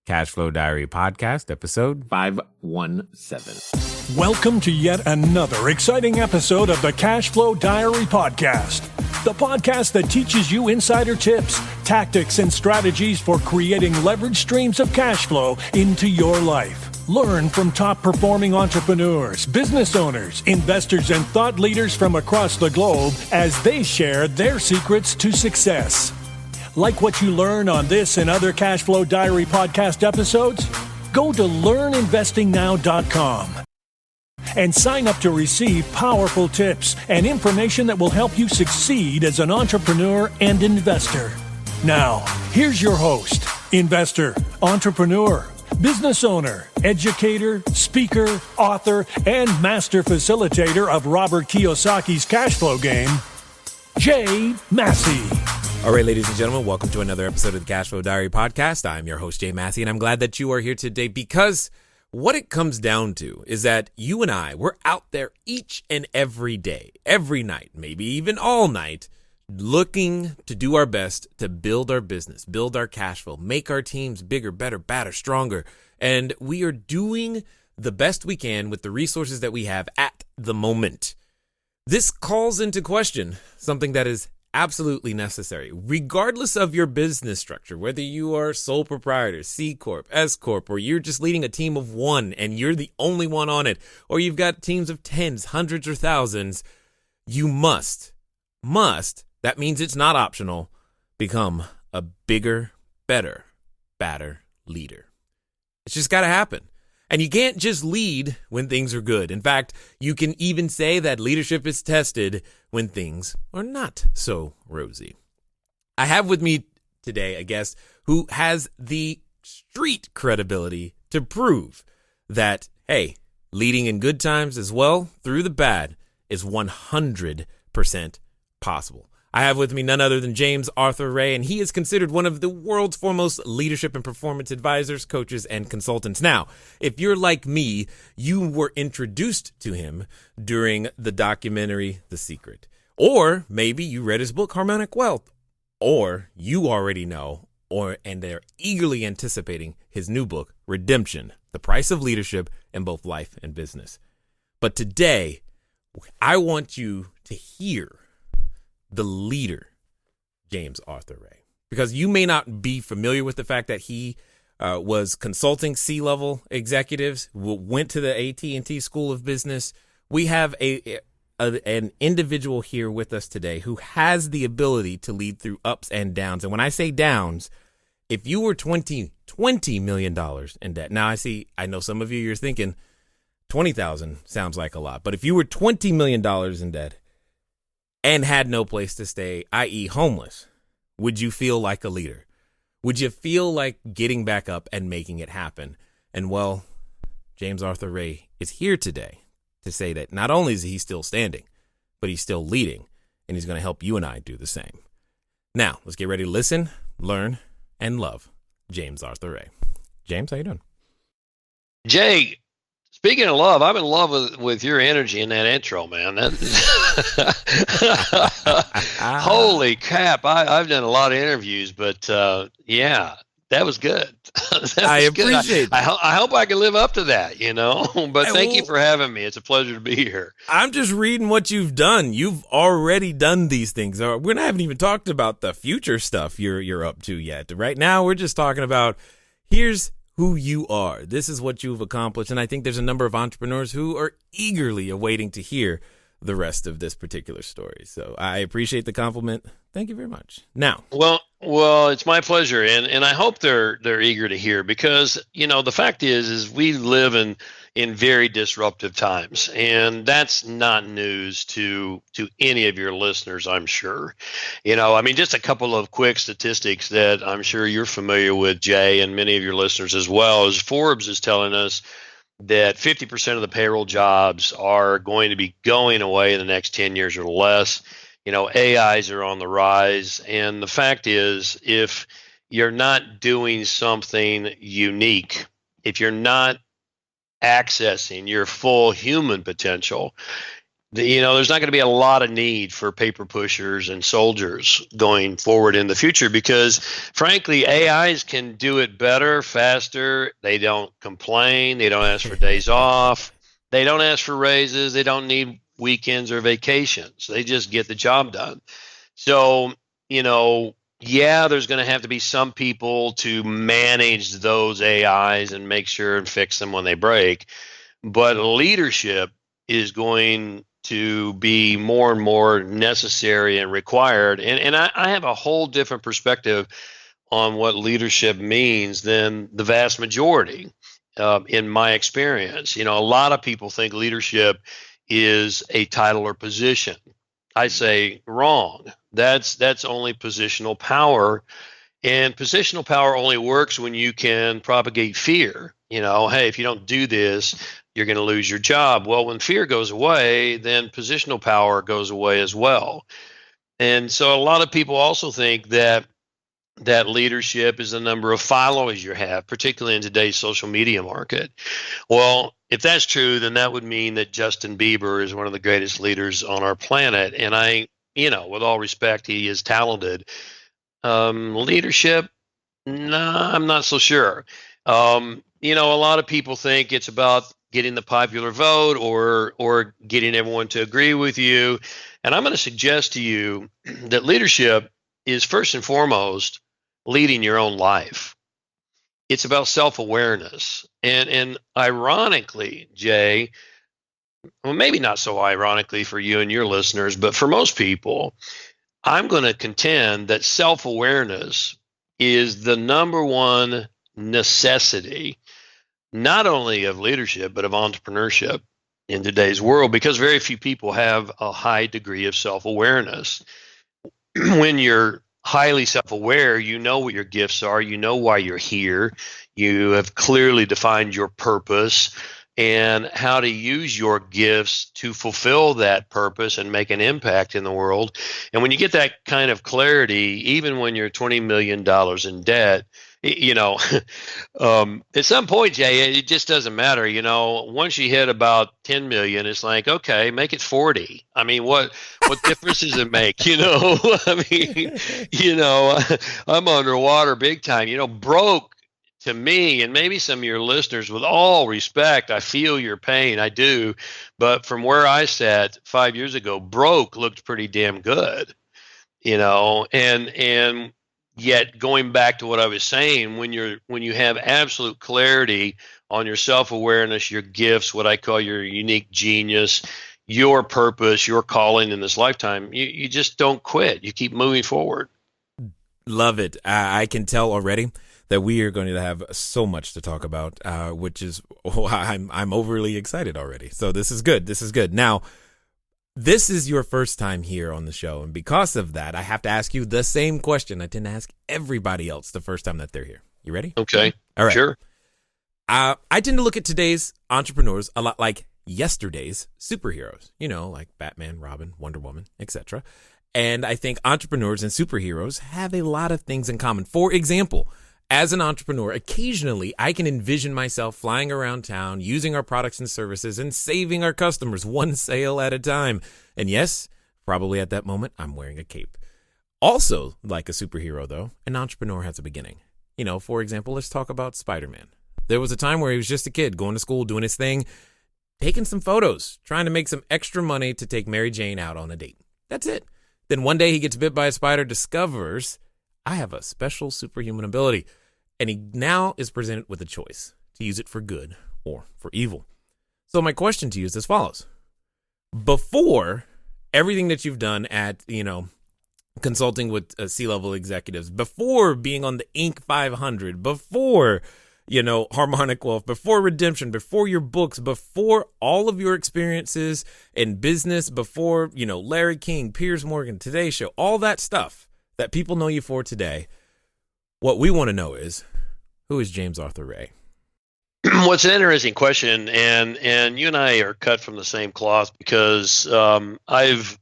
Cashflow Diary Podcast, episode 517. Welcome to yet another exciting episode of the Cashflow Diary Podcast, the podcast that teaches you insider tips, tactics, and strategies for creating leverage streams of cash flow into your life. Learn from top-performing entrepreneurs, business owners, investors, and thought leaders from across the globe as they share their secrets to success. Like what you learn on this and other Cashflow Diary podcast episodes? Go to learninvestingnow.com and sign up to receive powerful tips and information that will help you succeed as an entrepreneur and investor. Now, here's your host, investor, entrepreneur, business owner, educator, speaker, author, and master facilitator of Robert Kiyosaki's cash flow game, Jay Massey. All right, ladies and gentlemen, welcome to another episode of the Cashflow Diary Podcast. I'm your host, Jay Massey, and I'm glad that you are here today because what it comes down to is that you and I, we're out there each and every day, every night, maybe even all night, looking to do our best to build our business, build our cash flow, make our teams bigger, better, badder, stronger. And we are doing the best we can with the resources that we have at the moment. This calls into question something that is absolutely necessary, regardless of your business structure, whether you are sole proprietor, C Corp, S Corp, or you're just leading a team of one and you're the only one on it, or you've got teams of tens, hundreds, or thousands, you must, that means it's not optional, become a bigger, better, badder leader. It's just got to happen. And you can't just lead when things are good. In fact, you can even say that leadership is tested when things are not so rosy. I have with me today a guest who has the street credibility to prove that, hey, leading in good times as well through the bad is 100% possible. I have with me none other than James Arthur Ray, and he is considered one of the world's foremost leadership and performance advisors, coaches, and consultants. Now, if you're like me, you were introduced to him during the documentary The Secret. Or maybe you read his book, Harmonic Wealth. Or you already know, and they're eagerly anticipating his new book, Redemption, The Price of Leadership in Both Life and Business. But today, I want you to hear the leader, James Arthur Ray, because you may not be familiar with the fact that he was consulting C-level executives, went to the AT&T School of Business. We have an individual here with us today who has the ability to lead through ups and downs. And when I say downs, if you were $20 million in debt, now I know some of you're thinking 20,000 sounds like a lot, but if you were $20 million in debt and had no place to stay, i.e. homeless, would you feel like a leader? Would you feel like getting back up and making it happen? And well, James Arthur Ray is here today to say that not only is he still standing, but he's still leading, and he's going to help you and I do the same. Now, let's get ready to listen, learn, and love James Arthur Ray. James, how you doing? Jay, speaking of love, I'm in love with your energy in that intro, man. Holy crap. I've done a lot of interviews, but yeah, that was good. I appreciate that. I hope I can live up to that, but thank you for having me. It's a pleasure to be here. I'm just reading what you've done. You've already done these things. We haven't even talked about the future stuff you're up to yet. Right now, we're just talking about here's who you are. This is what you've accomplished. And I think there's a number of entrepreneurs who are eagerly awaiting to hear the rest of this particular story. So I appreciate the compliment. Thank you very much. Now, well, it's my pleasure. And I hope they're eager to hear because, the fact is we live in very disruptive times, and that's not news to any of your listeners, I'm sure. Just a couple of quick statistics that I'm sure you're familiar with, Jay, and many of your listeners as well, is Forbes is telling us that 50% of the payroll jobs are going to be going away in the next 10 years or less. AIs are on the rise. And the fact is, if you're not doing something unique, if you're not accessing your full human potential, there's not going to be a lot of need for paper pushers and soldiers going forward in the future because, frankly, AIs can do it better, faster. They don't complain. They don't ask for days off. They don't ask for raises. They don't need weekends or vacations. They just get the job done. So, yeah, there's going to have to be some people to manage those AIs and make sure and fix them when they break. But leadership is going to be more and more necessary and required. And I have a whole different perspective on what leadership means than the vast majority in my experience. A lot of people think leadership is a title or position. I say wrong. That's only positional power. And positional power only works when you can propagate fear. Hey, if you don't do this, you're going to lose your job. Well, when fear goes away, then positional power goes away as well. And so a lot of people also think that leadership is the number of followers you have, particularly in today's social media market. Well, if that's true, then that would mean that Justin Bieber is one of the greatest leaders on our planet. And with all respect, he is talented. Leadership, no, I'm not so sure. A lot of people think it's about getting the popular vote or getting everyone to agree with you. And I'm going to suggest to you that leadership is first and foremost leading your own life. It's about self-awareness. And ironically, Jay, well, maybe not so ironically for you and your listeners, but for most people, I'm going to contend that self-awareness is the number one necessity, not only of leadership, but of entrepreneurship in today's world, because very few people have a high degree of self-awareness. When you're highly self-aware, you know what your gifts are, you know why you're here, you have clearly defined your purpose and how to use your gifts to fulfill that purpose and make an impact in the world. And when you get that kind of clarity, even when you're $20 million in debt, at some point, Jay, it just doesn't matter. Once you hit about 10 million, it's like, okay, make it 40. I mean, what difference does it make? I mean, I'm underwater big time. Broke to me, and maybe some of your listeners, with all respect, I feel your pain. I do. But from where I sat 5 years ago, broke looked pretty damn good, and yet, going back to what I was saying, when you have absolute clarity on your self-awareness, your gifts, what I call your unique genius, your purpose, your calling in this lifetime, you just don't quit. You keep moving forward. Love it. I can tell already that we are going to have so much to talk about, which is I'm overly excited already. So this is good. This is good. Now, this is your first time here on the show, and because of that, I have to ask you the same question I tend to ask everybody else the first time that they're here. You ready? Okay. All right. Sure. I tend to look at today's entrepreneurs a lot like yesterday's superheroes, like Batman, Robin, Wonder Woman, etc. And I think entrepreneurs and superheroes have a lot of things in common. For example, as an entrepreneur, occasionally I can envision myself flying around town, using our products and services, and saving our customers one sale at a time. And yes, probably at that moment, I'm wearing a cape. Also, like a superhero, though, an entrepreneur has a beginning. For example, let's talk about Spider-Man. There was a time where he was just a kid going to school, doing his thing, taking some photos, trying to make some extra money to take Mary Jane out on a date. That's it. Then one day he gets bit by a spider, discovers I have a special superhuman ability. And he now is presented with a choice to use it for good or for evil. So my question to you is as follows. Before everything that you've done at, consulting with C-level executives, before being on the Inc. 500, before, Harmonic Wealth, before Redemption, before your books, before all of your experiences in business, before, Larry King, Piers Morgan, Today Show, all that stuff that people know you for today, what we want to know is, who is James Arthur Ray? Well, it's an interesting question, and you and I are cut from the same cloth because I've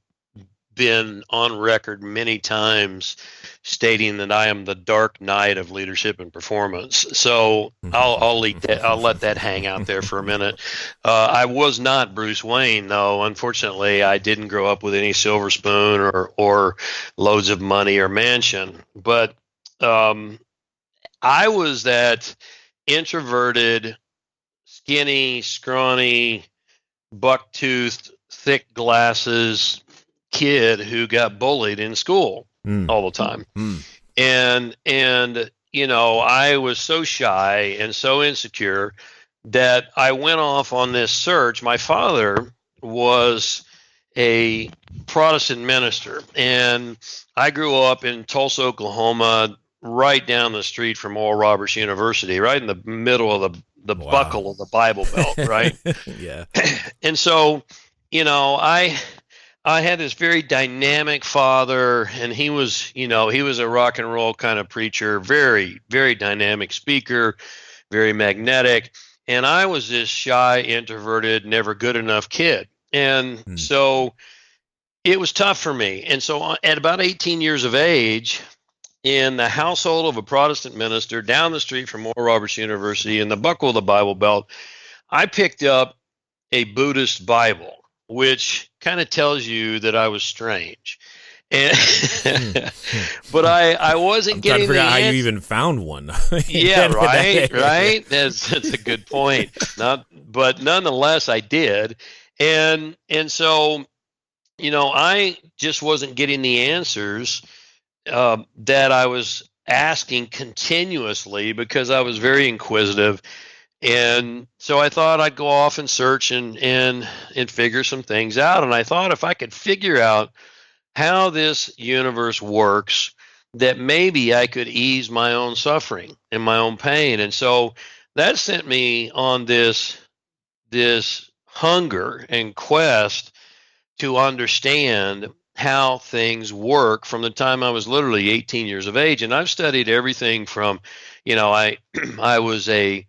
been on record many times stating that I am the dark knight of leadership and performance. So I'll let that hang out there for a minute. I was not Bruce Wayne, though. Unfortunately, I didn't grow up with any silver spoon or loads of money or mansion. But I was that introverted, skinny, scrawny, buck-toothed, thick glasses kid who got bullied in school all the time. And I was so shy and so insecure that I went off on this search. My father was a Protestant minister, and I grew up in Tulsa, Oklahoma, right down the street from Oral Roberts University, right in the middle of the buckle of the Bible Belt, right? Yeah. And so, I had this very dynamic father, and he was a rock and roll kind of preacher, very, very dynamic speaker, very magnetic. And I was this shy, introverted, never good enough kid. And so it was tough for me. And so at about 18 years of age, in the household of a Protestant minister down the street from Oral Roberts University in the buckle of the Bible Belt, I picked up a Buddhist Bible, which kind of tells you that I was strange. And but I wasn't getting trying to figure out how answer. you even found one. Yeah, right. That's a good point. But nonetheless, I did, and so I just wasn't getting the answers that I was asking continuously because I was very inquisitive. And so I thought I'd go off and search and figure some things out. And I thought if I could figure out how this universe works, that maybe I could ease my own suffering and my own pain. And so that sent me on this hunger and quest to understand how things work from the time I was literally 18 years of age. And I've studied everything from, I was a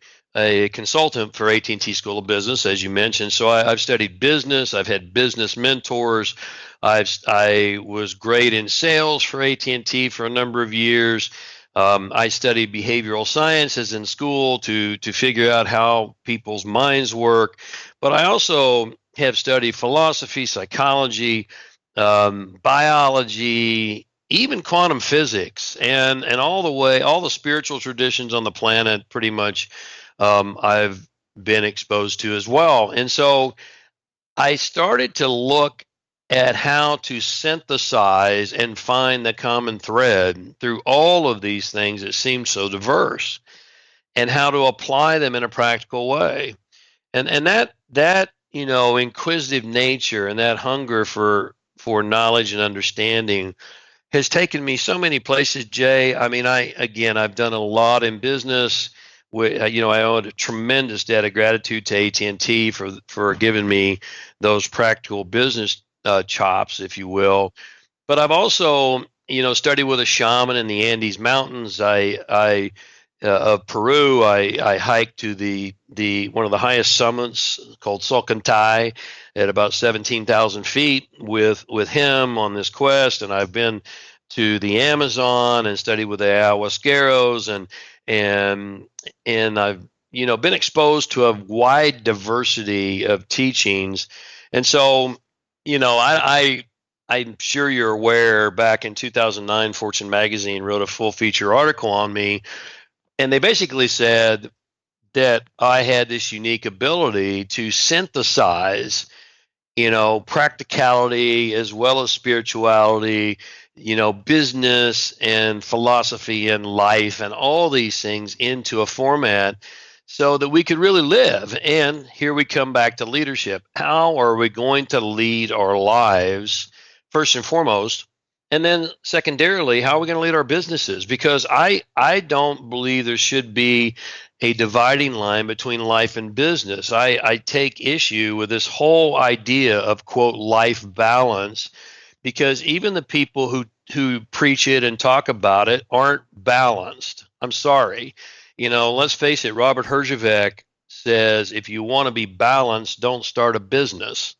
consultant for AT&T School of Business, as you mentioned. So I've studied business. I've had business mentors. I was great in sales for AT&T for a number of years. I studied behavioral sciences in school to figure out how people's minds work. But I also have studied philosophy, psychology, biology, even quantum physics, and all the spiritual traditions on the planet. Pretty much, I've been exposed to as well. And so I started to look at how to synthesize and find the common thread through all of these things that seem so diverse, and how to apply them in a practical way. And that inquisitive nature and that hunger for knowledge and understanding has taken me so many places, Jay. I mean, I've done a lot in business. I owe a tremendous debt of gratitude to AT&T for giving me those practical business chops, if you will. But I've also, studied with a shaman in the Andes Mountains. Of Peru. I hiked to the one of the highest summits called Salcantay at about 17,000 feet with him on this quest. And I've been to the Amazon and studied with the ayahuasqueros, and I've been exposed to a wide diversity of teachings. And so I'm sure you're aware, back in 2009, Fortune magazine wrote a full feature article on me, and they basically said that I had this unique ability to synthesize, practicality as well as spirituality, business and philosophy and life and all these things into a format so that we could really live. And here we come back to leadership. How are we going to lead our lives, first and foremost? And then secondarily, how are we going to lead our businesses? Because I don't believe there should be a dividing line between life and business. I take issue with this whole idea of, quote, life balance, because even the people who preach it and talk about it aren't balanced. I'm sorry. Let's face it, Robert Herjavec says, if you want to be balanced, don't start a business.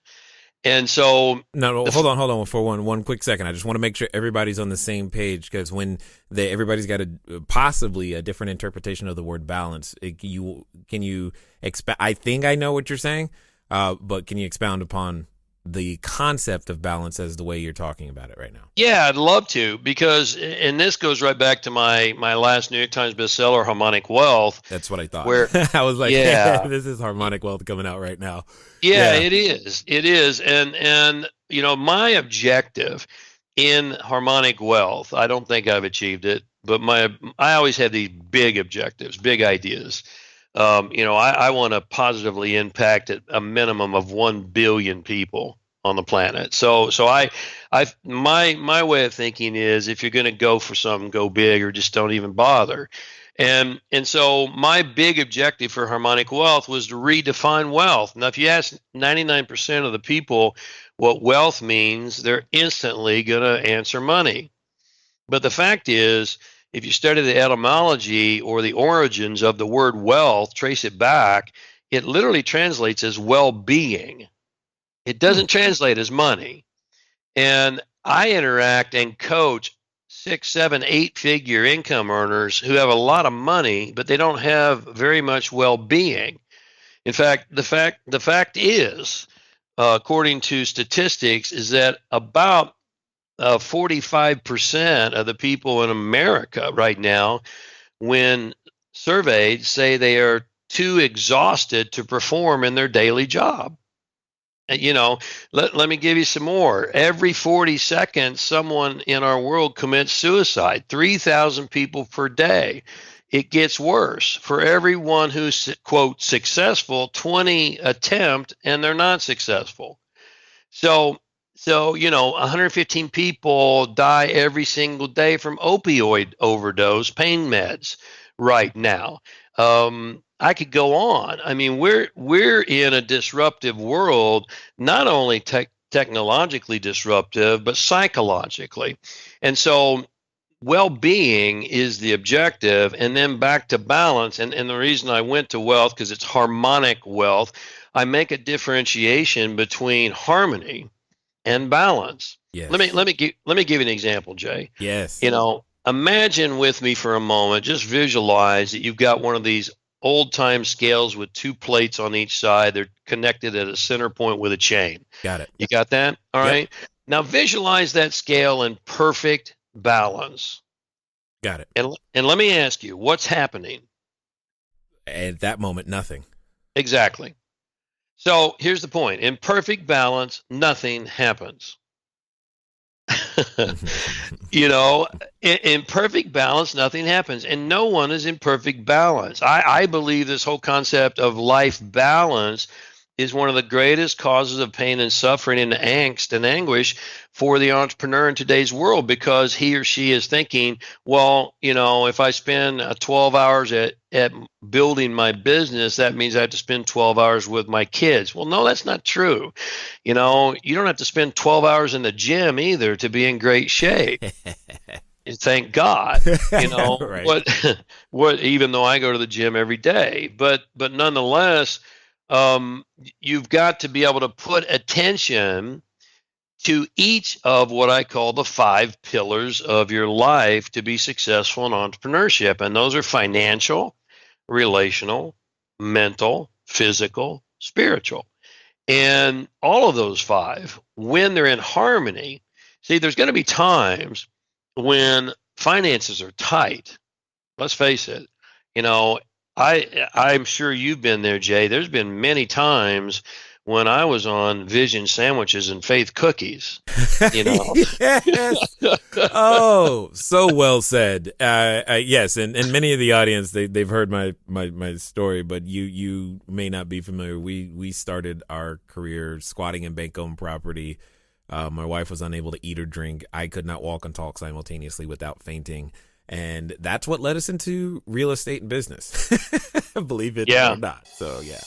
And so No, hold on for one quick second. I just want to make sure everybody's on the same page, because when everybody's got possibly a different interpretation of the word balance. Can you expand? I think I know what you're saying, but can you expound upon the concept of balance as the way you're talking about it right now? Yeah, I'd love to, because, and this goes right back to my last New York Times bestseller, Harmonic Wealth. That's what I thought. Where I was like, yeah, this is Harmonic Wealth coming out right now. yeah, it is. And my objective in Harmonic Wealth, I don't think I've achieved it, but I always have these big objectives, big ideas. I want to positively impact at a minimum of 1 billion people on the planet. So my way of thinking is, if you're going to go for something, go big, or just don't even bother. And so my big objective for Harmonic Wealth was to redefine wealth. Now, if you ask 99% of the people what wealth means, they're instantly going to answer money. But the fact is, if you study the etymology or the origins of the word wealth, trace it back, it literally translates as well-being. It doesn't translate as money. And I interact and coach 6, 7, 8-figure income earners who have a lot of money, but they don't have very much well-being. In fact, the fact is, according to statistics, is that about 45% of the people in America right now, when surveyed, say they are too exhausted to perform in their daily job. And, let me give you some more. Every 40 seconds, someone in our world commits suicide, 3,000 people per day. It gets worse. For everyone who's, quote, successful, 20 attempt and they're not successful. So 115 people die every single day from opioid overdose, pain meds right now. I could go on. I mean, we're in a disruptive world, not only technologically disruptive, but psychologically. And so well-being is the objective, and then back to balance. And the reason I went to wealth, because it's harmonic wealth, I make a differentiation between harmony and balance. Yes. Let me give you an example, Jay. Yes. Imagine with me for a moment, just visualize that you've got one of these old-time scales with 2 plates on each side. They're connected at a center point with a chain. Got it. You got that? All right. Now visualize that scale in perfect balance. Got it. And let me ask you, what's happening? At that moment, nothing. Exactly. So here's the point. In perfect balance, nothing happens. In perfect balance, nothing happens. And no one is in perfect balance. I believe this whole concept of life balance is one of the greatest causes of pain and suffering and angst and anguish for the entrepreneur in today's world, because he or she is thinking, well, if I spend 12 hours at building my business, that means I have to spend 12 hours with my kids. Well, no, that's not true. You don't have to spend 12 hours in the gym either to be in great shape. Thank God, Right. what, even though I go to the gym every day, but nonetheless, you've got to be able to put attention to each of what I call the 5 pillars of your life to be successful in entrepreneurship. And those are financial, relational, mental, physical, spiritual. And all of those 5, when they're in harmony, see, there's going to be times when finances are tight. Let's face it. I'm sure you've been there, Jay. There's been many times when I was on Vision sandwiches and Faith cookies. Yes. Oh, so well said. Yes, and many of the audience, they've heard my story, but you may not be familiar. We started our career squatting in bank-owned property. My wife was unable to eat or drink. I could not walk and talk simultaneously without fainting. And that's what led us into real estate and business. Believe it or not. So, yeah.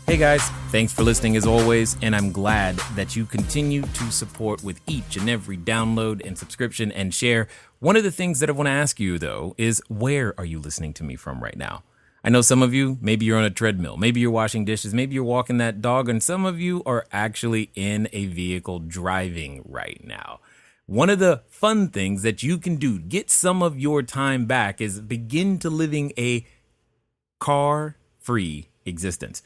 Hey guys, thanks for listening as always, and I'm glad that you continue to support with each and every download and subscription and share. One of the things that I want to ask you, though, is where are you listening to me from right now? I know some of you, maybe you're on a treadmill, maybe you're washing dishes, maybe you're walking that dog, and some of you are actually in a vehicle driving right now. One of the fun things that you can do, get some of your time back, is begin to living a car-free existence.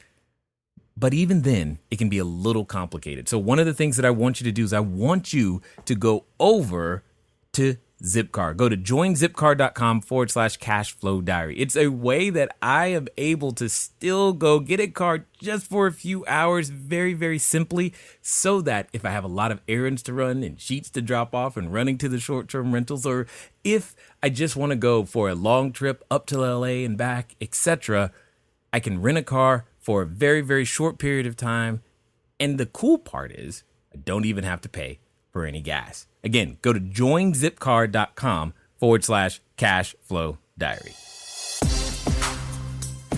But even then, it can be a little complicated. So one of the things that I want you to do is I want you to go over to Zipcar. Go to joinzipcar.com/cashflow diary. It's a way that I am able to still go get a car just for a few hours, very, very simply, so that if I have a lot of errands to run and sheets to drop off and running to the short-term rentals, or if I just want to go for a long trip up to LA and back, etc., I can rent a car for a very, very short period of time. And the cool part is I don't even have to pay for any gas. Again, go to joinzipcar.com/cashflow diary.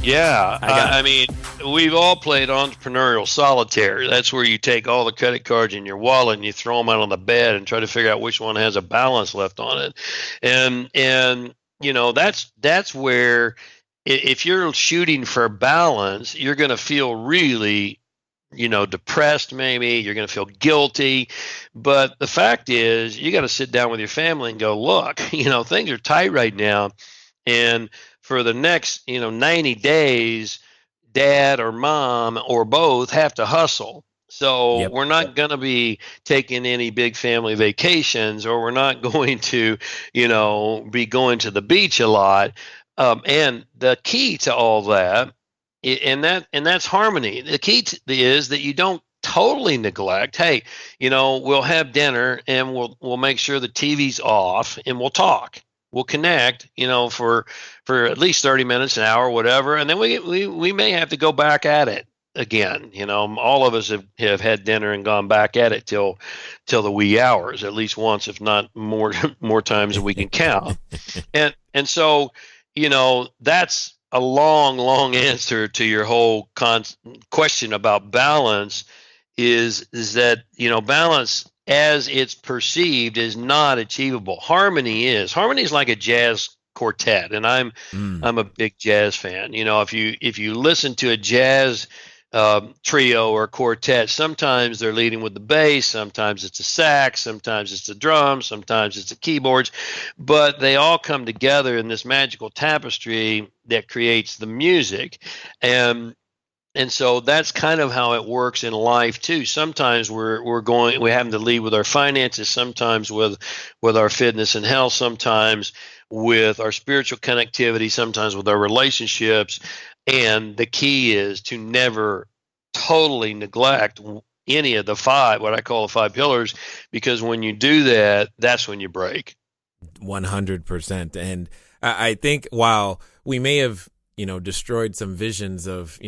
Yeah, I mean, we've all played entrepreneurial solitaire. That's where you take all the credit cards in your wallet and you throw them out on the bed and try to figure out which one has a balance left on it. And you know, that's where if you're shooting for balance, you're going to feel really, depressed. Maybe you're going to feel guilty. But the fact is, you got to sit down with your family and go, look, things are tight right now. And for the next, 90 days, dad or mom or both have to hustle. So We're not going to be taking any big family vacations, or we're not going to, be going to the beach a lot. And the key to all that, and that's harmony. The key is that you don't totally neglect. Hey, we'll have dinner and we'll make sure the TV's off and we'll talk. We'll connect, for at least 30 minutes, an hour, whatever, and then we may have to go back at it again. All of us have had dinner and gone back at it till the wee hours, at least once, if not more times than we can count. And so, that's a long answer to your whole question about balance. Is that balance as it's perceived is not achievable. Harmony is like a jazz quartet, and I'm a big jazz fan. If you listen to a jazz trio or quartet, sometimes they're leading with the bass, sometimes it's a sax, sometimes it's the drums, sometimes it's the keyboards, but they all come together in this magical tapestry that creates the music. And so that's kind of how it works in life too. Sometimes we're having to lead with our finances, sometimes with our fitness and health, sometimes with our spiritual connectivity, sometimes with our relationships. And the key is to never totally neglect any of the five, what I call the five pillars, because when you do that, that's when you break. 100%. And I think while we may have, destroyed some visions of,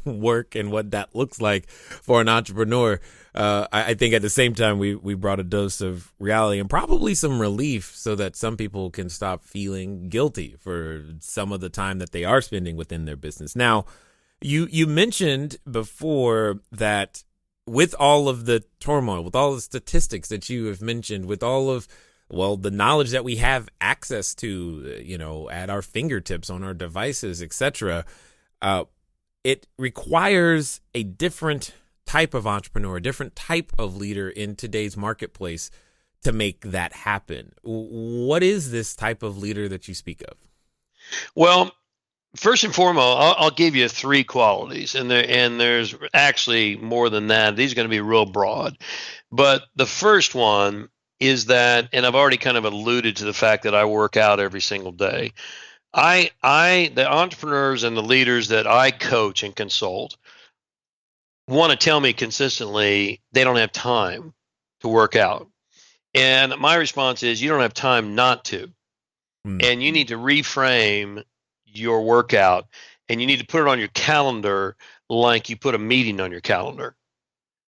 work and what that looks like for an entrepreneur, I think at the same time, we brought a dose of reality and probably some relief so that some people can stop feeling guilty for some of the time that they are spending within their business. Now, you mentioned before that with all of the turmoil, with all the statistics that you have mentioned, with all of the knowledge that we have access to, at our fingertips on our devices, etc., it requires a different type of entrepreneur, a different type of leader in today's marketplace to make that happen. What is this type of leader that you speak of? Well, first and foremost, I'll give you three qualities, and there's actually more than that. These are going to be real broad. But the first one is that, and I've already kind of alluded to the fact that I work out every single day. The entrepreneurs and the leaders that I coach and consult want to tell me consistently they don't have time to work out. And my response is, you don't have time not to. And you need to reframe your workout, and you need to put it on your calendar like you put a meeting on your calendar.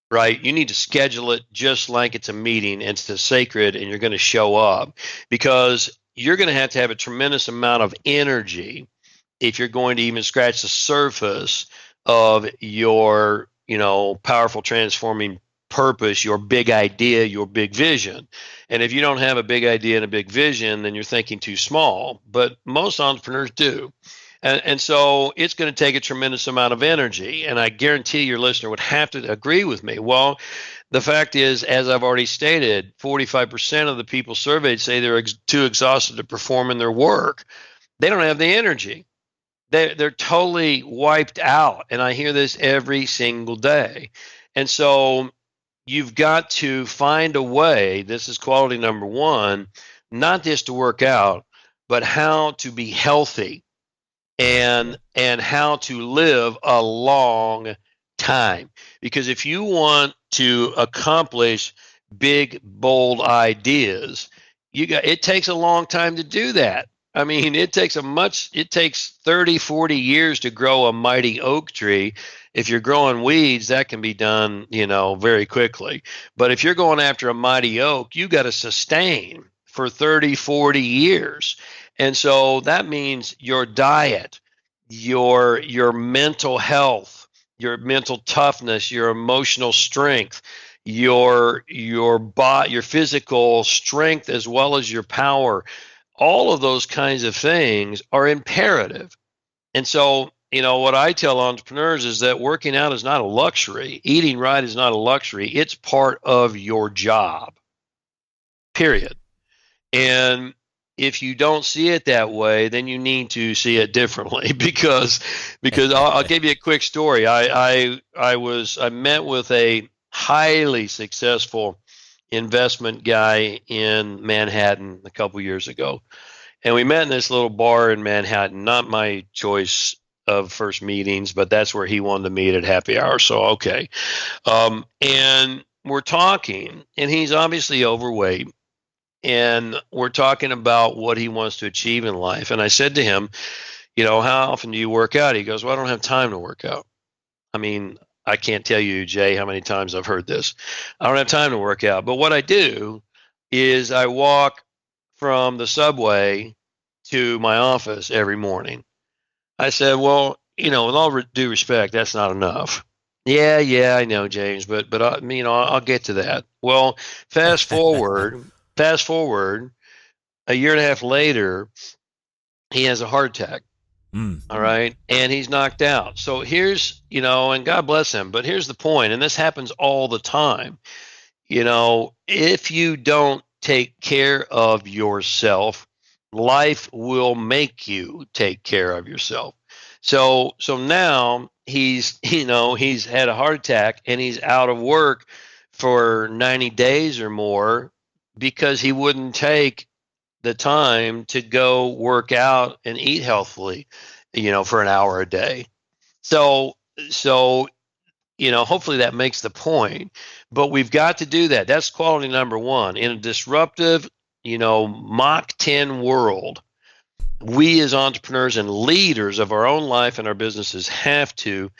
Right? You need to schedule it just like it's a meeting, and it's sacred, and you're going to show up, because you're going to have a tremendous amount of energy if you're going to even scratch the surface of your, powerful transforming purpose, your big idea, your big vision. And if you don't have a big idea and a big vision, then you're thinking too small. But most entrepreneurs do. And so it's going to take a tremendous amount of energy. And I guarantee your listener would have to agree with me. Well, the fact is, as I've already stated, 45% of the people surveyed say they're too exhausted to perform in their work. They don't have the energy. They're totally wiped out. And I hear this every single day. And so you've got to find a way. This is quality number one, not just to work out, but how to be healthy and how to live a long time. Because if you want to accomplish big, bold ideas, it takes a long time to do that. I mean, it takes 30, 40 years to grow a mighty oak tree. If you're growing weeds, that can be done, very quickly. But if you're going after a mighty oak, you got to sustain for 30, 40 years. And so that means your diet, your mental health, your mental toughness, your emotional strength, your physical strength, as well as your power. All of those kinds of things are imperative. And so, what I tell entrepreneurs is that working out is not a luxury. Eating right is not a luxury. It's part of your job, period. And if you don't see it that way, then you need to see it differently because I'll give you a quick story. I met with a highly successful investment guy in Manhattan a couple years ago. And we met in this little bar in Manhattan, not my choice of first meetings, but that's where he wanted to meet at happy hour. So, okay. And we're talking, and he's obviously overweight. And we're talking about what he wants to achieve in life. And I said to him, how often do you work out? He goes, well, I don't have time to work out. I mean, I can't tell you, Jay, how many times I've heard this. I don't have time to work out. But what I do is I walk from the subway to my office every morning. I said, well, with all due respect, that's not enough. Yeah, I know, James, but I'll get to that. Well, fast forward, a year and a half later, he has a heart attack. All right. And he's knocked out. So here's, and God bless him, but here's the point, and this happens all the time. If you don't take care of yourself, life will make you take care of yourself. So now he's had a heart attack and he's out of work for 90 days or more because he wouldn't take the time to go work out and eat healthily, for an hour a day. So hopefully that makes the point, but we've got to do that. That's quality number one. In a disruptive, Mach 10 world, we as entrepreneurs and leaders of our own life and our businesses have to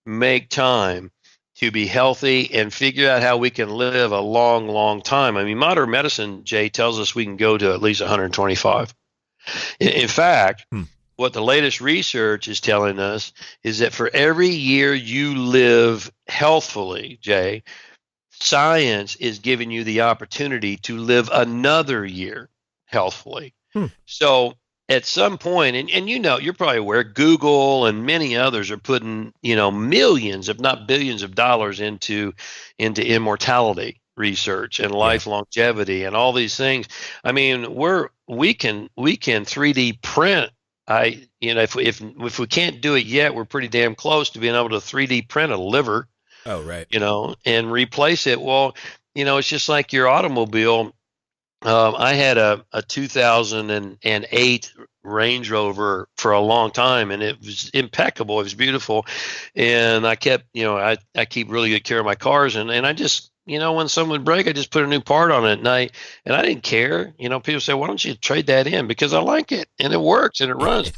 make time to be healthy and figure out how we can live a long, long time. I mean, modern medicine, Jay, tells us we can go to at least 125. In fact, what the latest research is telling us is that for every year you live healthfully, Jay, science is giving you the opportunity to live another year healthfully. So at some point, and you're probably aware, Google and many others are putting, millions, if not billions of dollars into immortality research and life longevity and all these things. I mean, we can 3D print. If we can't do it yet, we're pretty damn close to being able to 3D print a liver. Oh, right. And replace it. Well, it's just like your automobile. I had a 2008 Range Rover for a long time, and it was impeccable. It was beautiful, and I kept, I keep really good care of my cars, and I just, when someone would break, I just put a new part on it, and I didn't care. People say, why don't you trade that in? Because I like it, and it works, and it runs.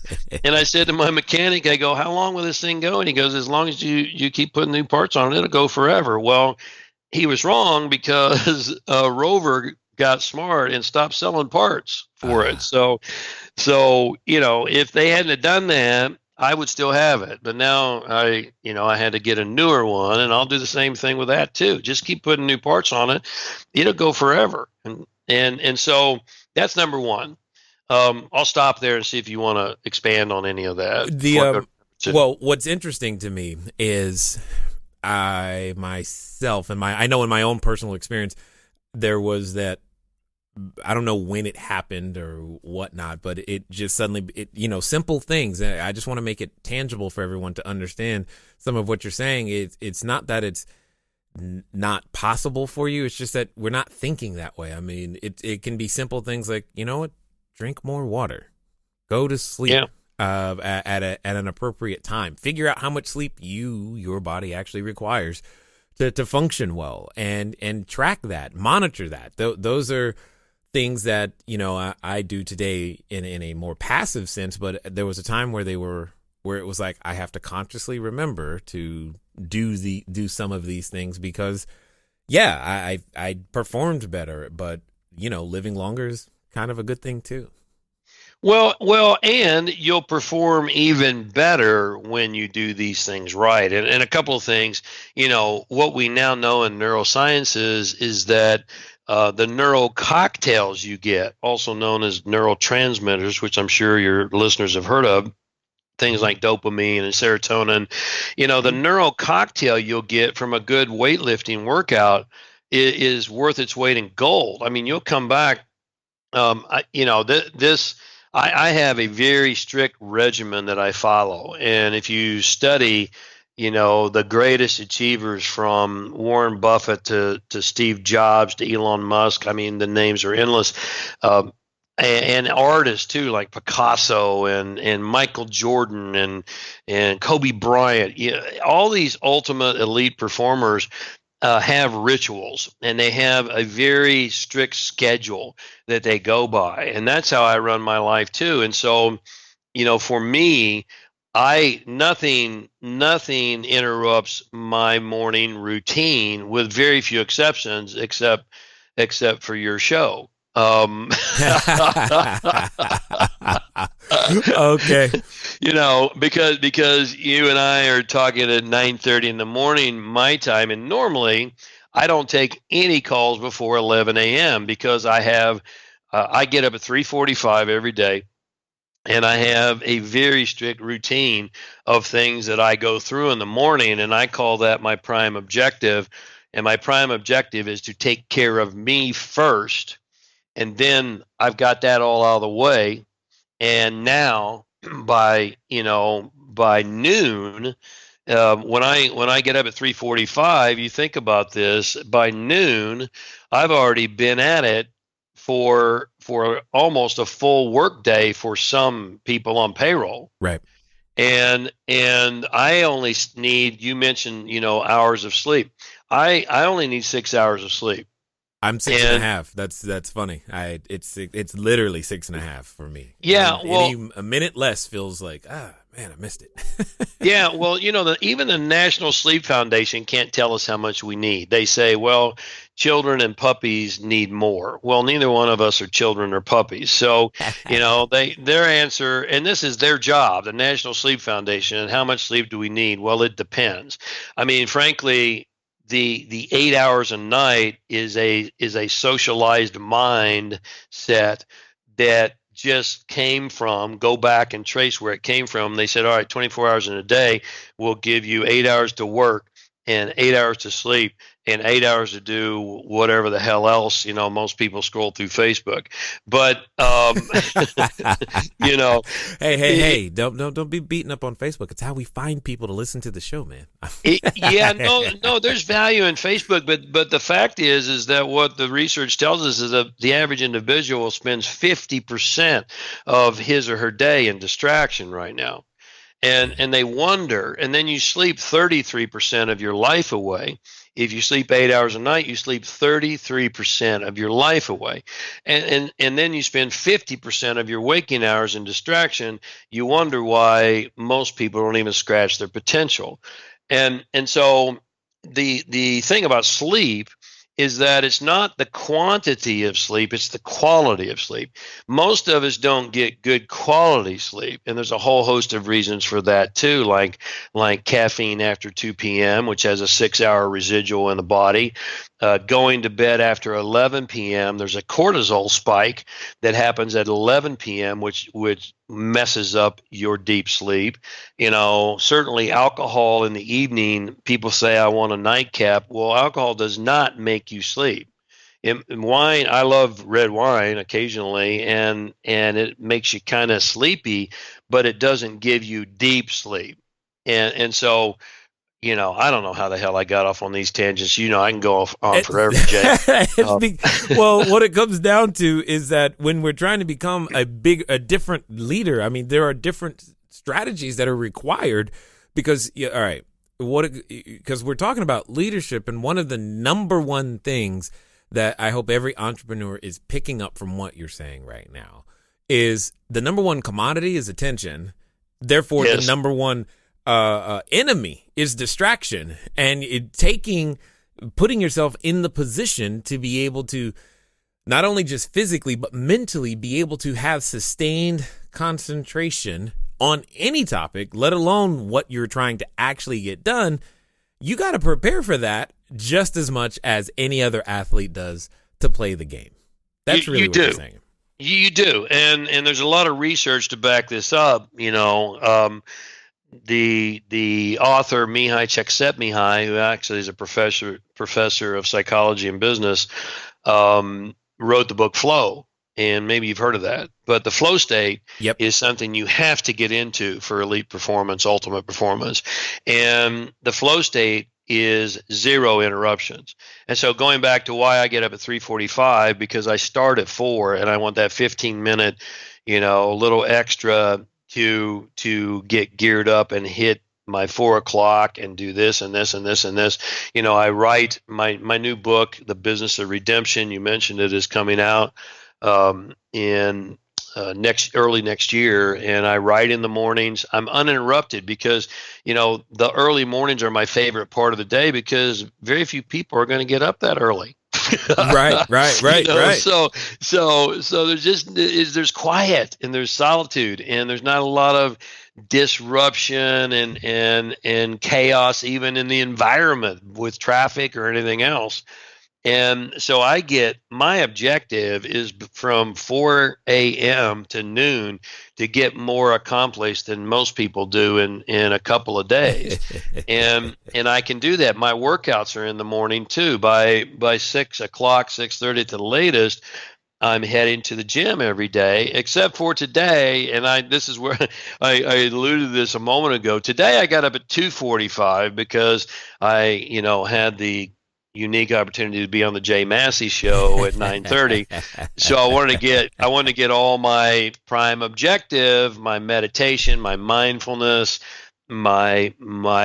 And I said to my mechanic, I go, how long will this thing go? And he goes, as long as you keep putting new parts on it, it'll go forever. Well, he was wrong because Rover got smart and stopped selling parts for it. So, if they hadn't have done that, I would still have it. But now I had to get a newer one, and I'll do the same thing with that too. Just keep putting new parts on it. It'll go forever. And so that's number one. I'll stop there and see if you want to expand on any of that. Well, what's interesting to me is I myself and I know in my own personal experience, there was that, I don't know when it happened or whatnot, but it just suddenly, simple things. I just want to make it tangible for everyone to understand some of what you're saying. It's not that it's not possible for you. It's just that we're not thinking that way. I mean, it can be simple things like, you know what, drink more water, go to sleep. Yeah. At an appropriate time. Figure out how much sleep your body actually requires to function well, and track that, monitor that. Those are things that I do today in a more passive sense. But there was a time where it was like I have to consciously remember to do some of these things because I performed better. But living longer is kind of a good thing too. Well, and you'll perform even better when you do these things right. And a couple of things, what we now know in neurosciences is that the neural cocktails you get, also known as neurotransmitters, which I'm sure your listeners have heard of, things like dopamine and serotonin, the neural cocktail you'll get from a good weightlifting workout is worth its weight in gold. I mean, you'll come back, I have a very strict regimen that I follow. And if you study, the greatest achievers from Warren Buffett to Steve Jobs to Elon Musk, I mean, the names are endless. And artists too, like Picasso and Michael Jordan and Kobe Bryant, all these ultimate elite performers have rituals, and they have a very strict schedule that they go by. And that's how I run my life too. And so, for me, nothing interrupts my morning routine, with very few exceptions, except for your show. Okay. Because you and I are talking at 9:30 in the morning, my time, and normally I don't take any calls before 11 a.m. because I get up at 3:45 every day, and I have a very strict routine of things that I go through in the morning, and I call that my prime objective. And my prime objective is to take care of me first. And then I've got that all out of the way. And now by noon, when I get up at 3:45, you think about this, by noon, I've already been at it for almost a full work day for some people on payroll. Right. And I only need, you mentioned, hours of sleep. I only need 6 hours of sleep. I'm 6.5. That's funny. It's literally 6.5 for me. Yeah. A minute less feels like, man, I missed it. Yeah. Well, even the National Sleep Foundation can't tell us how much we need. They say, well, children and puppies need more. Well, neither one of us are children or puppies. So, their answer, and this is their job, the National Sleep Foundation, and how much sleep do we need? Well, it depends. I mean, frankly, the 8 hours a night is a socialized mindset that just came from, go back and trace where it came from. They said, all right, 24 hours in a day, we'll give you 8 hours to work and 8 hours to sleep and 8 hours to do whatever the hell else. Most people scroll through Facebook, but hey, don't be beating up on Facebook. It's how we find people to listen to the show, man. No, there's value in Facebook, but the fact is that what the research tells us is that the average individual spends 50% of his or her day in distraction right now. And they wonder, and then you sleep 33% of your life away. If you sleep 8 hours a night, you sleep 33% of your life away. And then you spend 50% of your waking hours in distraction. You wonder why most people don't even scratch their potential. And so the thing about sleep is that it's not the quantity of sleep, it's the quality of sleep. Most of us don't get good quality sleep, and there's a whole host of reasons for that too, like caffeine after 2 p.m., which has a 6-hour residual in the body. going to bed after 11 p.m. There's a cortisol spike that happens at 11 p.m., which messes up your deep sleep. Certainly alcohol in the evening. People say, I want a nightcap. Well, alcohol does not make you sleep. In wine, I love red wine occasionally, and it makes you kind of sleepy, but it doesn't give you deep sleep. And so I don't know how the hell I got off on these tangents. I can go on forever, Jay. Well, what it comes down to is that when we're trying to become a different leader, I mean, there are different strategies that are required because, all right, because we're talking about leadership, and one of the number one things that I hope every entrepreneur is picking up from what you're saying right now is the number one commodity is attention. Therefore, Yes. the number one enemy is distraction, and putting yourself in the position to be able to not only just physically but mentally be able to have sustained concentration on any topic, let alone what you're trying to actually get done. You got to prepare for that just as much as any other athlete does to play the game. That's really what you're saying. You do, and there's a lot of research to back this up. The author Mihai Csikszentmihalyi, who actually is a professor of psychology and business, wrote the book Flow, and maybe you've heard of that. But the flow state is something you have to get into for elite performance, ultimate performance, and the flow state is zero interruptions. And so going back to why I get up at 3:45, because I start at 4 and I want that 15-minute, little extra to get geared up and hit my 4 o'clock and do this and this and this and this. I write my new book, The Business of Redemption. You mentioned it is coming out in early next year, and I write in the mornings. I'm uninterrupted because the early mornings are my favorite part of the day because very few people are going to get up that early. Right. So there's quiet and there's solitude and there's not a lot of disruption and chaos even in the environment with traffic or anything else. And so my objective is from 4 a.m. to noon to get more accomplished than most people do in a couple of days. and I can do that. My workouts are in the morning too. By 6 o'clock, 6:30 to the latest, I'm heading to the gym every day, except for today. And this is where I alluded to this a moment ago. Today I got up at 2:45 because I, had the unique opportunity to be on the Jay Massey show at 9:30. So I wanted to get all my prime objective, my meditation, my mindfulness, my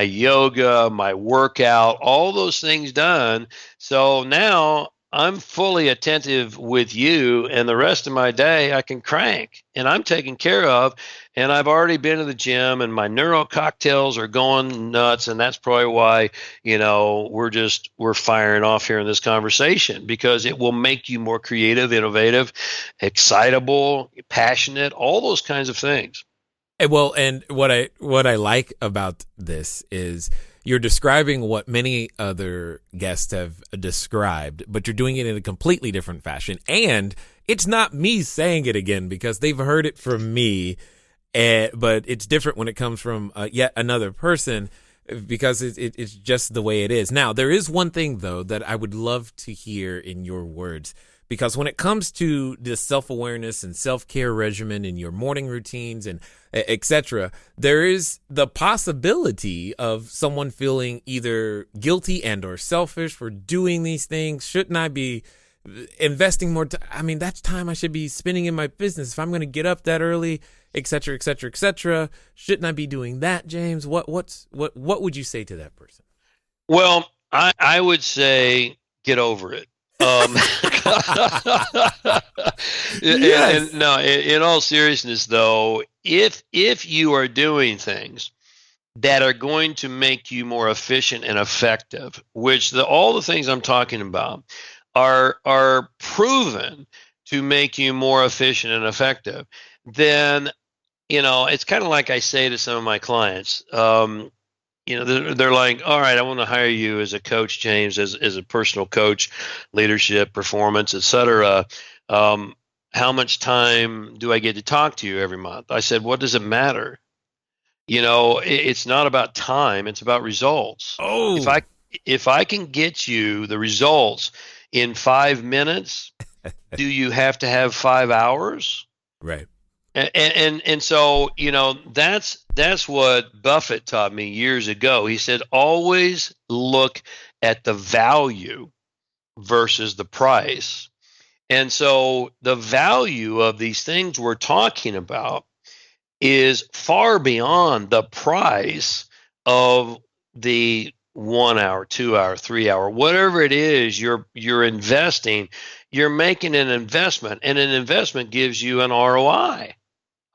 yoga, my workout, all those things done. So now I'm fully attentive with you, and the rest of my day I can crank, and I'm taken care of. And I've already been to the gym, and my neuro cocktails are going nuts, and that's probably why we're firing off here in this conversation, because it will make you more creative, innovative, excitable, passionate, all those kinds of things. Well, and what I like about this is you're describing what many other guests have described, but you're doing it in a completely different fashion. And it's not me saying it again because they've heard it from me, but it's different when it comes from yet another person because it's just the way it is. Now, there is one thing, though, that I would love to hear in your words. Because when it comes to this self-awareness and self-care regimen in your morning routines and etc., there is the possibility of someone feeling either guilty and or selfish for doing these things. Shouldn't I be investing more time? I mean, that's time I should be spending in my business. If I'm going to get up that early, etc., etc., etc., shouldn't I be doing that, James? What would you say to that person? Well, I would say get over it. Yes. And no, in all seriousness, though, if you are doing things that are going to make you more efficient and effective, which all the things I'm talking about are proven to make you more efficient and effective, then it's kind of like I say to some of my clients. they're like, all right, I want to hire you as a coach, James, as a personal coach, leadership, performance, etc. How much time do I get to talk to you every month? I said, what does it matter? It's not about time, it's about results. If Oh, I if I can get you the results in 5 minutes, do you have to have 5 hours? right. And so that's what Buffett taught me years ago. He said always look at the value versus the price. And so the value of these things we're talking about is far beyond the price of the 1 hour, 2 hour, 3 hour, whatever it is you're investing. You're making an investment, and an investment gives you an ROI.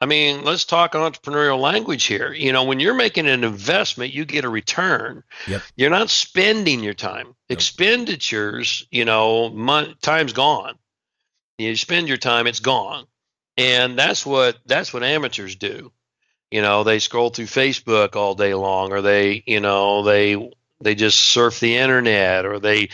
I mean, let's talk entrepreneurial language here. When you're making an investment, you get a return. Yep. You're not spending your time. Nope. Expenditures, time's gone. You spend your time, it's gone. And that's what amateurs do. They scroll through Facebook all day long, or they just surf the internet, or they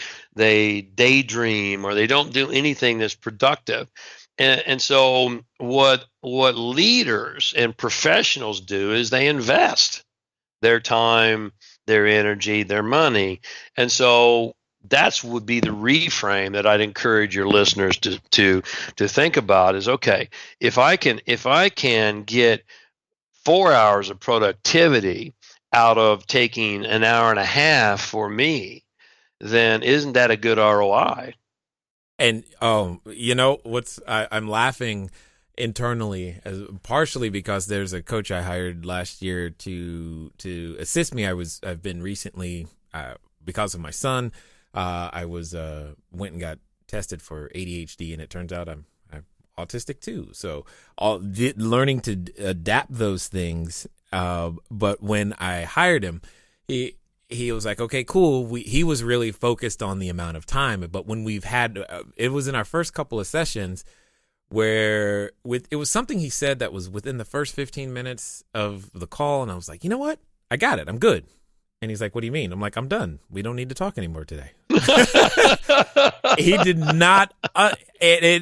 daydream, or they don't do anything that's productive. And so what leaders and professionals do is they invest their time, their energy, their money. And so that's would be the reframe that I'd encourage your listeners to think about is, okay, if I can get 4 hours of productivity out of taking an hour and a half for me, then isn't that a good ROI? And I'm laughing internally, partially because there's a coach I hired last year to assist me. I've been recently because of my son. I went and got tested for ADHD, and it turns out I'm autistic too. So learning to adapt those things. But when I hired him, he was like, okay, cool. He was really focused on the amount of time. But when we've had, it was in our first couple of sessions where it was something he said that was within the first 15 minutes of the call. And I was like, you know what? I got it. I'm good. And he's like, what do you mean? I'm like, I'm done. We don't need to talk anymore today. He did not.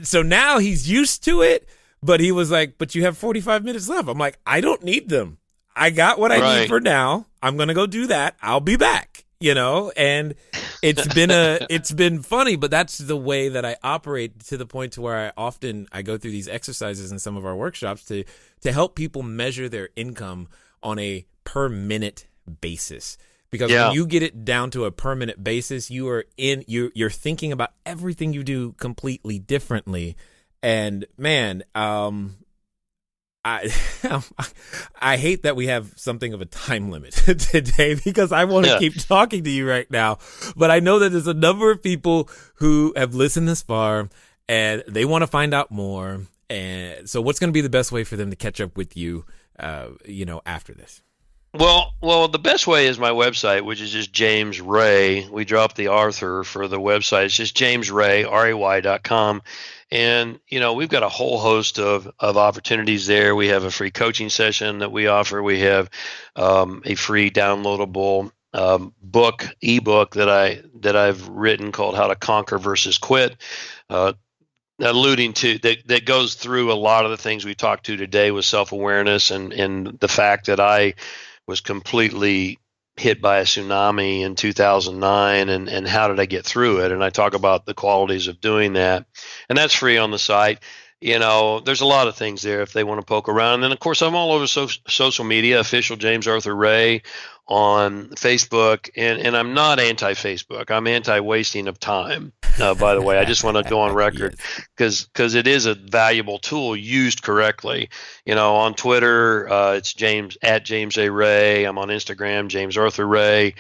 So now he's used to it, but he was like, but you have 45 minutes left. I'm like, I don't need them. I got what I need for now. I'm going to go do that. I'll be back, and it's been funny, but that's the way that I operate, to the point to where I go through these exercises in some of our workshops to help people measure their income on a per minute basis. Because when you get it down to a per minute basis, you're thinking about everything you do completely differently. And man, I hate that we have something of a time limit today, because I want to keep talking to you right now. But I know that there's a number of people who have listened this far and they want to find out more. And so what's going to be the best way for them to catch up with you, after this? Well, the best way is my website, which is just James Ray. We dropped the Arthur for the website. It's just JamesRay.com. And, we've got a whole host of opportunities there. We have a free coaching session that we offer. We have a free downloadable ebook that I've written called How to Conquer versus Quit, alluding to that goes through a lot of the things we talked to today with self-awareness and the fact that I was completely hit by a tsunami in 2009, and how did I get through it? And I talk about the qualities of doing that, and that's free on the site. There's a lot of things there if they want to poke around. And then, of course, I'm all over social media, official James Arthur Ray on Facebook, and I'm not anti-Facebook. I'm anti-wasting of time, by the way. I just want to go on record because it is a valuable tool used correctly. On Twitter, it's James at James A. Ray. I'm on Instagram, James Arthur Ray.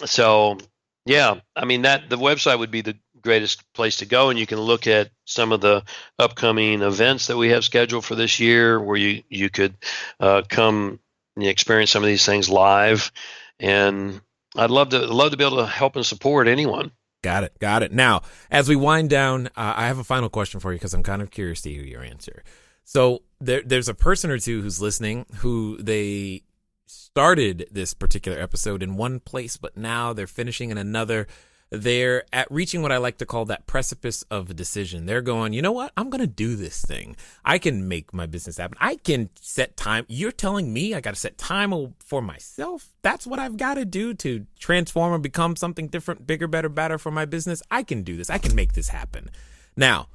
So, yeah, I mean, the website would be the greatest place to go, and you can look at some of the upcoming events that we have scheduled for this year, where you could come and experience some of these things live. And I'd love to be able to help and support anyone. Got it. Now, as we wind down, I have a final question for you, because I'm kind of curious to hear your answer. So there's a person or two who's listening who they started this particular episode in one place, but now they're finishing in another. They're at reaching what I like to call that precipice of a decision. They're going, you know what? I'm going to do this thing. I can make my business happen. I can set time. You're telling me I got to set time for myself? That's what I've got to do to transform and become something different, bigger, better, better for my business. I can do this. I can make this happen. Now,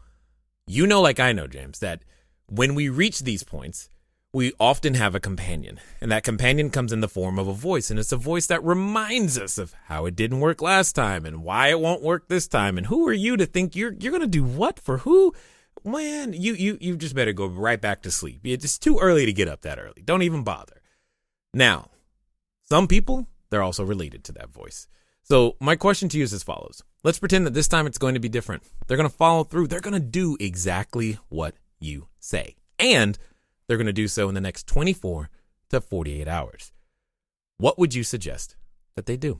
you know, like I know, James, that when we reach these points, we often have a companion, and that companion comes in the form of a voice, and it's a voice that reminds us of how it didn't work last time and why it won't work this time. And who are you to think you're going to do what for who? Man, you just better go right back to sleep. It's too early to get up that early. Don't even bother. Now, some people, they're also related to that voice. So my question to you is as follows. Let's pretend that this time it's going to be different. They're going to follow through. They're going to do exactly what you say. And they're going to do so in the next 24 to 48 hours. What would you suggest that they do?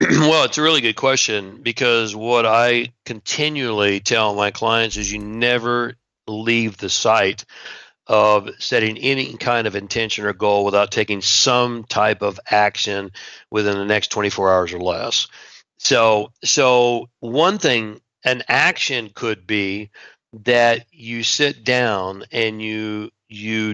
Well, it's a really good question, because what I continually tell my clients is you never leave the site of setting any kind of intention or goal without taking some type of action within the next 24 hours or less. So one thing, an action could be that you sit down and you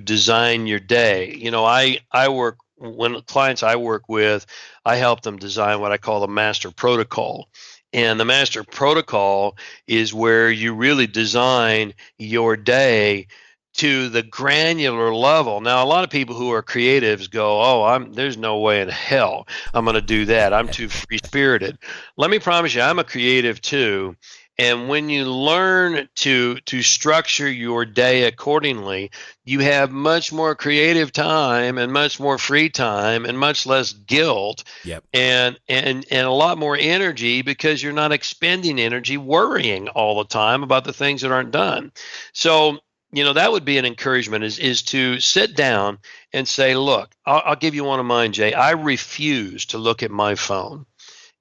design your day. You know, I work, when clients I work with, I help them design what I call the master protocol. And the master protocol is where you really design your day to the granular level. Now, a lot of people who are creatives go, "Oh, there's no way in hell I'm going to do that. I'm too free-spirited." Let me promise you, I'm a creative too. And when you learn to structure your day accordingly, you have much more creative time and much more free time and much less guilt. Yep. And a lot more energy, because you're not expending energy worrying all the time about the things that aren't done. So, you know, that would be an encouragement is to sit down and say, look, I'll give you one of mine, Jay. I refuse to look at my phone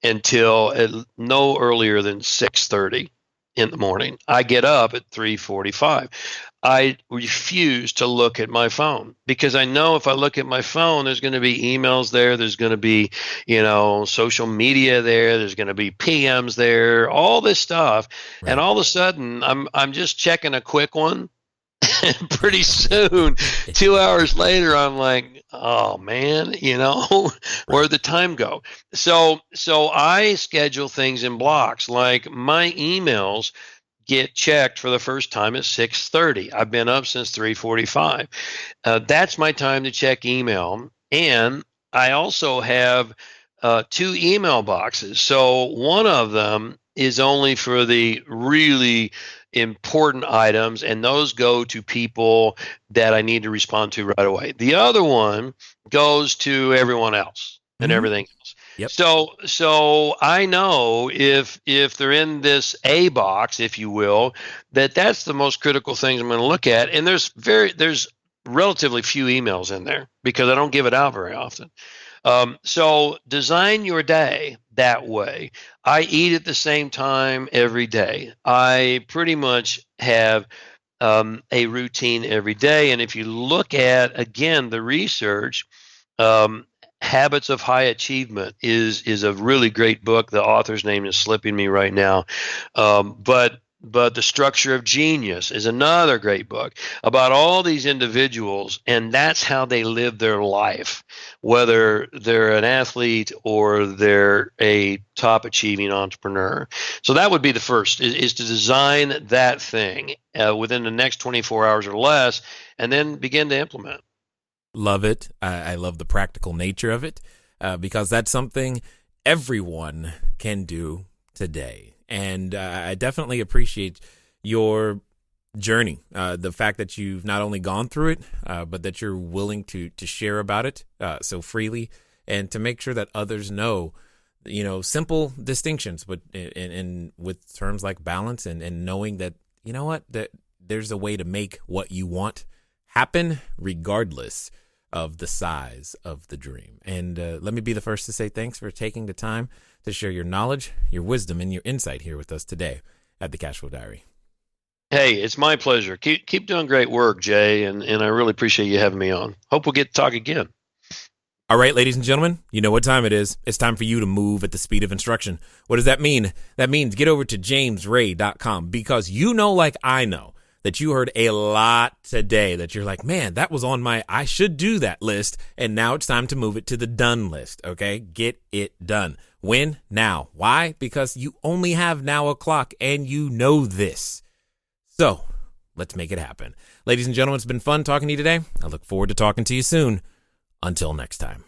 until no earlier than 6:30 in the morning. I get up at 3:45. I refuse to look at my phone, because I know if I look at my phone, there's going to be emails there. There's going to be, you know, social media there. There's going to be PMs there, all this stuff. Right. And all of a sudden, I'm just checking a quick one. And pretty soon, 2 hours later, I'm like, oh man, you know, where'd the time go? So I schedule things in blocks. Like my emails get checked for the first time at 6:30. I've been up since 3:45. That's my time to check email. And I also have 2 email boxes. So one of them is only for the really important items, and those go to people that I need to respond to right away. The other one goes to everyone else and everything else. Yep. So I know if they're in this A box, if you will, that's the most critical things I'm going to look at. And there's relatively few emails in there, because I don't give it out very often. So design your day that way. I eat at the same time every day. I pretty much have a routine every day. And if you look at, again, the research, Habits of High Achievement is a really great book. The author's name is slipping me right now. But The Structure of Genius is another great book about all these individuals, and that's how they live their life, whether they're an athlete or they're a top achieving entrepreneur. So that would be the first, is to design that thing within the next 24 hours or less, and then begin to implement. Love it. I love the practical nature of it, because that's something everyone can do today. And I definitely appreciate your journey, the fact that you've not only gone through it, but that you're willing to share about it so freely, and to make sure that others know, you know, simple distinctions, but in with terms like balance and knowing that, you know what, that there's a way to make what you want happen regardless of the size of the dream. And let me be the first to say thanks for taking the time to share your knowledge, your wisdom, and your insight here with us today at the Cashflow Diary. Hey, it's my pleasure. Keep doing great work, Jay, and I really appreciate you having me on. Hope we'll get to talk again. All right, ladies and gentlemen, you know what time it is. It's time for you to move at the speed of instruction. What does that mean? That means get over to jamesray.com, because you know, like I know, that you heard a lot today that you're like, man, that was on my I should do that list. And now it's time to move it to the done list. Okay, get it done. When? Now. Why? Because you only have now a clock and you know this. So let's make it happen. Ladies and gentlemen, it's been fun talking to you today. I look forward to talking to you soon. Until next time.